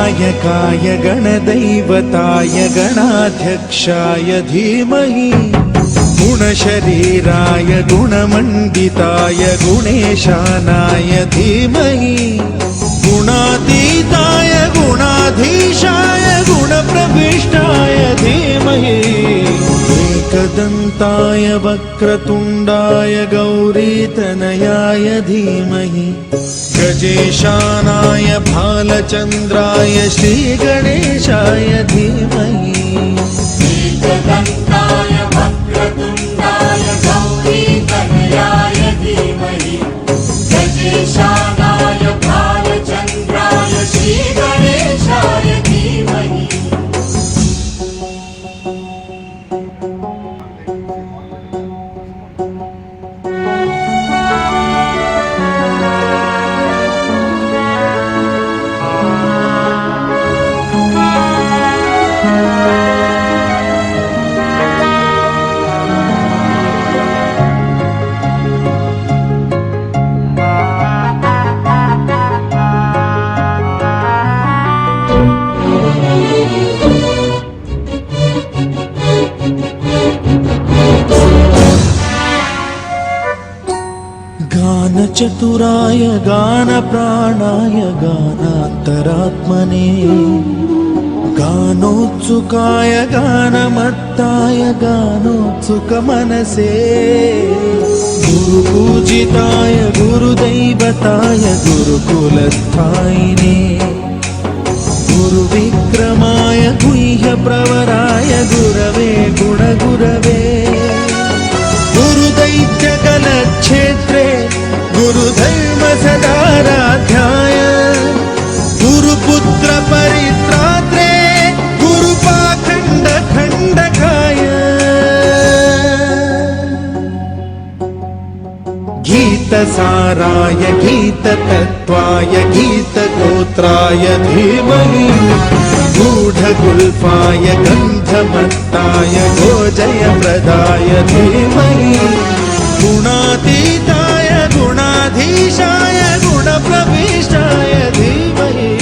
गणनायकाय गणदैवताय गणाध्यक्षाय धीमहि गुणशरीराय गुणमण्डिताय गुणेशानाय धीमहि गुणातीताय गुणाधीशाय गुणप्रविष्टाय धीमहि एकदन्ताय वक्रतुण्डाय गौरीतनयाय धीमहि गजेशानाय भालचन्द्राय श्रीगणेशाय धीमहि एकदन्ताय वक्रतुण्डाय गौरीतनयाय धीमहि गजेशानाय भालचन्द्राय श्रीगणेशाय धीमहि गानचतुराय गानप्राणाय गानान्तरात्मने गानोत्सुकाय गानमत्ताय गानोत्सुकमनसे गुरुपूजिताय गुरुदैवताय गुरुकुलस्थायिने गुरुविक्रमाय गुह्यप्रवराय गुरवे गुणगुरवे गुरुदैत्यकलक्षेत्रे गुरुधर्मसदाराध्याय गुरुपुत्र परित्रात्रे गुरुपाखण्डखण्डकाय गीतसाराय गीततत्त्वाय गीतगोत्राय धीमहि गूढगुल्फाय गन्धमत्ताय गोजयप्रदाय धीमहि गुणातीताय गुणाधीशाय गुणप्रविष्टाय धीमहि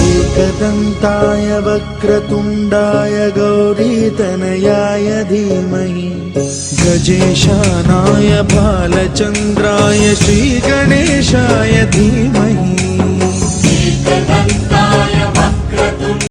एकदन्ताय वक्रतुण्डाय गौरीतनयाय धीमहि गजेशानाय भालचन्द्राय श्रीगणेशाय धीमहि